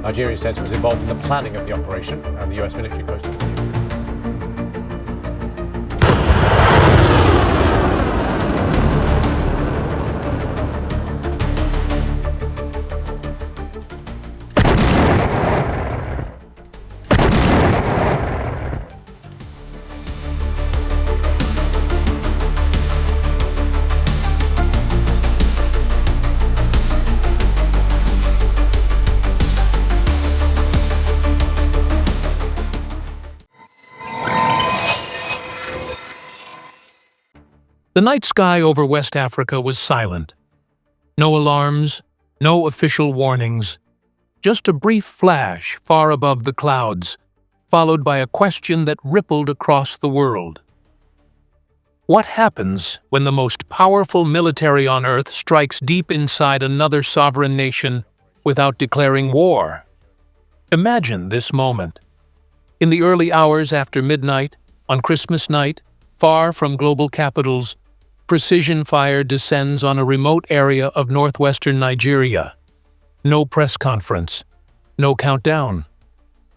Nigeria says it was involved in the planning of the operation, and the US military posted a video. The night sky over West Africa was silent. No alarms, no official warnings, just a brief flash far above the clouds, followed by a question that rippled across the world. What happens when the most powerful military on Earth strikes deep inside another sovereign nation without declaring war? Imagine this moment. In the early hours after midnight, on Christmas night, far from global capitals, precision fire descends on a remote area of northwestern Nigeria. No press conference, no countdown.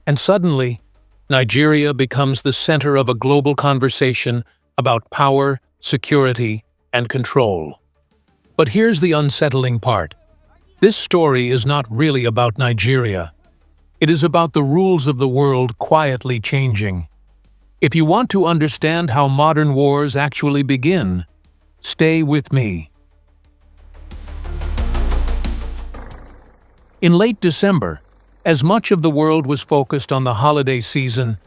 And suddenly, Nigeria becomes the center of a global conversation about power, security, and control. But here's the unsettling part. This story is not really about Nigeria. It is about the rules of the world quietly changing. If you want to understand how modern wars actually begin, stay with me. In late December, as much of the world was focused on the holiday season,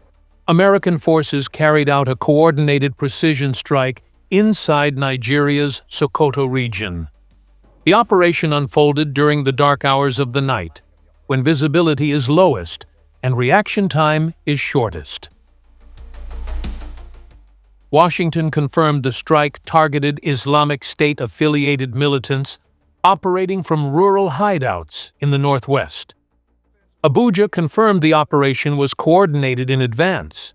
American forces carried out a coordinated precision strike inside Nigeria's Sokoto region. The operation unfolded during the dark hours of the night, when visibility is lowest and reaction time is shortest. Washington confirmed the strike targeted Islamic State-affiliated militants operating from rural hideouts in the Northwest. Abuja confirmed the operation was coordinated in advance,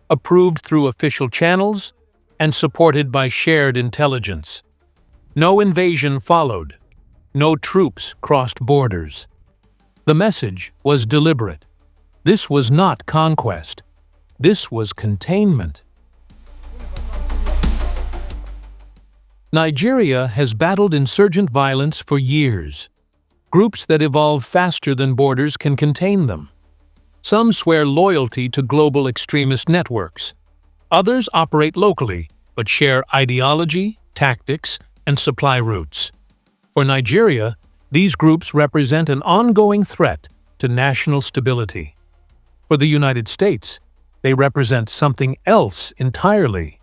approved through official channels, and supported by shared intelligence. No invasion followed. No troops crossed borders. The message was deliberate. This was not conquest. This was containment. Nigeria has battled insurgent violence for years. Groups that evolve faster than borders can contain them. Some swear loyalty to global extremist networks. Others operate locally, but share ideology, tactics, and supply routes. For Nigeria, these groups represent an ongoing threat to national stability. For the United States, they represent something else entirely: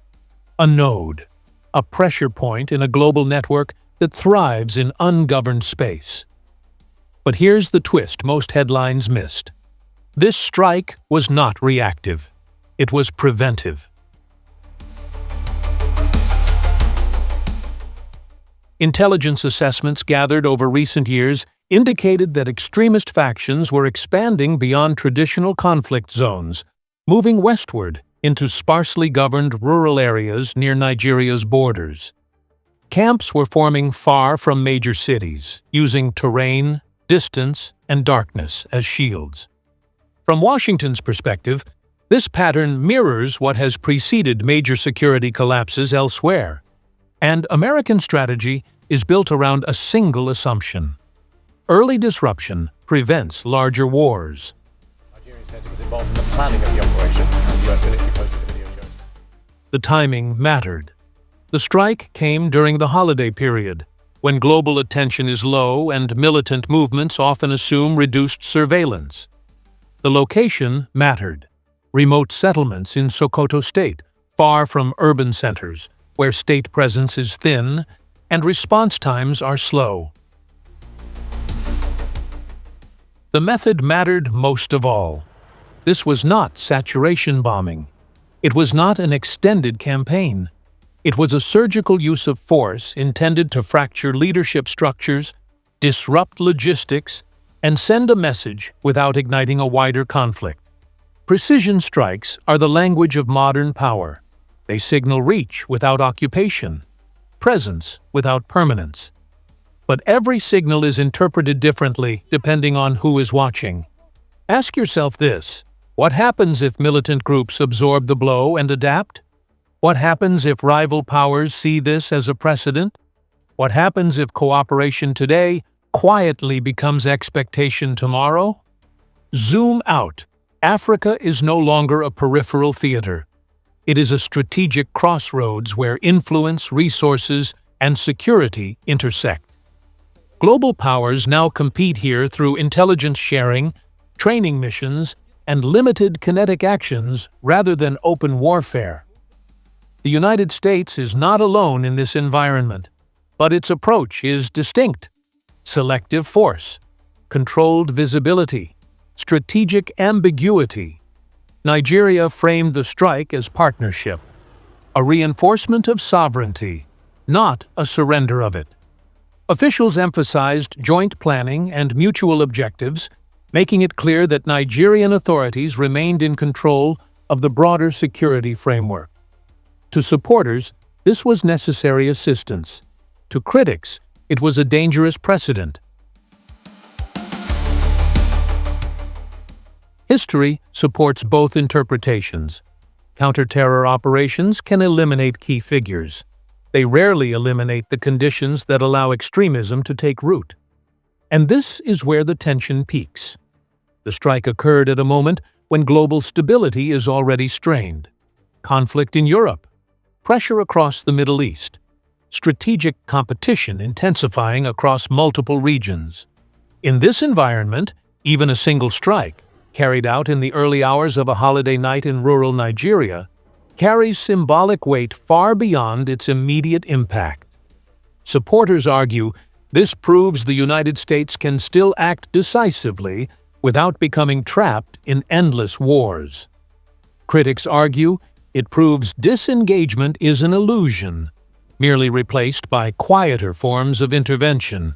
a node. A pressure point in a global network that thrives in ungoverned space. But here's the twist most headlines missed. This strike was not reactive. It was preventive. Intelligence assessments gathered over recent years indicated that extremist factions were expanding beyond traditional conflict zones, moving westward into sparsely governed rural areas near Nigeria's borders. Camps were forming far from major cities, using terrain, distance, and darkness as shields. From Washington's perspective, this pattern mirrors what has preceded major security collapses elsewhere. And American strategy is built around a single assumption: early disruption prevents larger wars. Nigeria says it was involved in the planning of the operation, and the US military posted a video showing. The timing mattered. The strike came during the holiday period, when global attention is low and militant movements often assume reduced surveillance. The location mattered. Remote settlements in Sokoto State, far from urban centers, where state presence is thin and response times are slow. The method mattered most of all. This was not saturation bombing. It was not an extended campaign. It was a surgical use of force intended to fracture leadership structures, disrupt logistics, and send a message without igniting a wider conflict. Precision strikes are the language of modern power. They signal reach without occupation, presence without permanence. But every signal is interpreted differently depending on who is watching. Ask yourself this: what happens if militant groups absorb the blow and adapt? What happens if rival powers see this as a precedent? What happens if cooperation today quietly becomes expectation tomorrow? Zoom out. Africa is no longer a peripheral theater. It is a strategic crossroads where influence, resources, and security intersect. Global powers now compete here through intelligence sharing, training missions, and limited kinetic actions rather than open warfare. The United States is not alone in this environment, but its approach is distinct: selective force, controlled visibility, strategic ambiguity. Nigeria framed the strike as partnership, a reinforcement of sovereignty, not a surrender of it. Officials emphasized joint planning and mutual objectives, making it clear that Nigerian authorities remained in control of the broader security framework. To supporters, this was necessary assistance. To critics, it was a dangerous precedent. History supports both interpretations. Counter-terror operations can eliminate key figures. They rarely eliminate the conditions that allow extremism to take root. And this is where the tension peaks. The strike occurred at a moment when global stability is already strained. Conflict in Europe, pressure across the Middle East, strategic competition intensifying across multiple regions. In this environment, even a single strike, carried out in the early hours of a holiday night in rural Nigeria, carries symbolic weight far beyond its immediate impact. Supporters argue this proves the United States can still act decisively without becoming trapped in endless wars. Critics argue it proves disengagement is an illusion, merely replaced by quieter forms of intervention.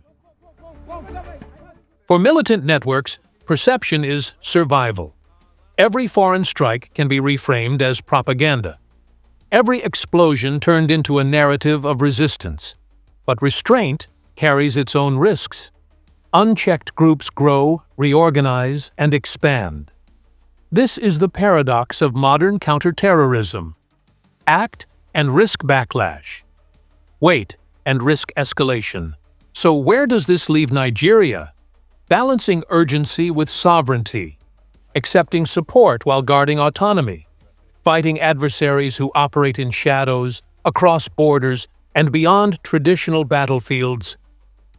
For militant networks, perception is survival. Every foreign strike can be reframed as propaganda. Every explosion turned into a narrative of resistance. But restraint carries its own risks. Unchecked groups grow, reorganize, and expand. This is the paradox of modern counterterrorism: act and risk backlash. Wait and risk escalation. So where does this leave Nigeria? Balancing urgency with sovereignty, accepting support while guarding autonomy, fighting adversaries who operate in shadows, across borders, and beyond traditional battlefields.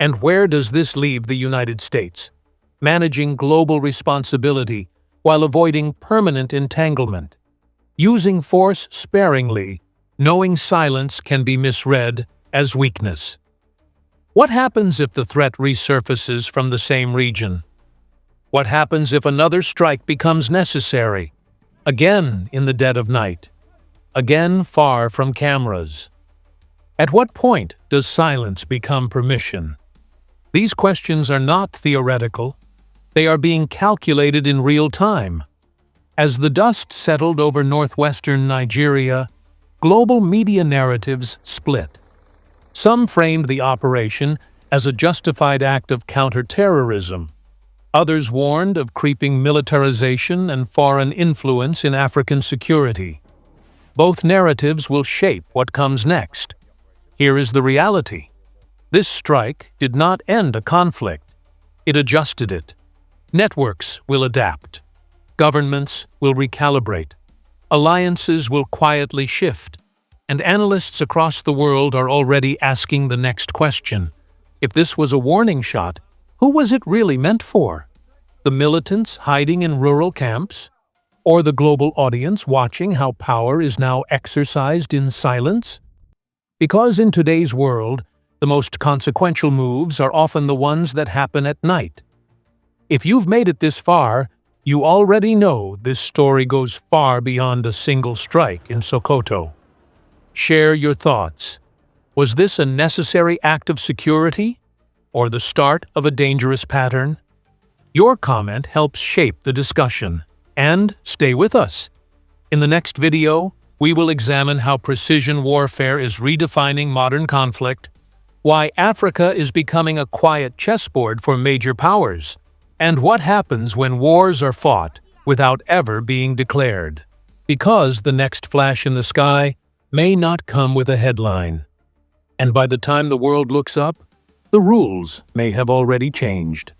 And where does this leave the United States? Managing global responsibility while avoiding permanent entanglement, using force sparingly, knowing silence can be misread as weakness. What happens if the threat resurfaces from the same region? What happens if another strike becomes necessary? Again in the dead of night. Again far from cameras. At what point does silence become permission? These questions are not theoretical. They are being calculated in real time. As the dust settled over northwestern Nigeria, global media narratives split. Some framed the operation as a justified act of counterterrorism. Others warned of creeping militarization and foreign influence in African security. Both narratives will shape what comes next. Here is the reality. This strike did not end a conflict. It adjusted it. Networks will adapt. Governments will recalibrate. Alliances will quietly shift. And analysts across the world are already asking the next question. If this was a warning shot, who was it really meant for? The militants hiding in rural camps? Or the global audience watching how power is now exercised in silence? Because in today's world, the most consequential moves are often the ones that happen at night. If you've made it this far, you already know this story goes far beyond a single strike in Sokoto. Share your thoughts. Was this a necessary act of security, or the start of a dangerous pattern? Your comment helps shape the discussion. And stay with us. In the next video, we will examine how precision warfare is redefining modern conflict, why Africa is becoming a quiet chessboard for major powers, And what happens when wars are fought without ever being declared? Because the next flash in the sky may not come with a headline. And by the time the world looks up, the rules may have already changed.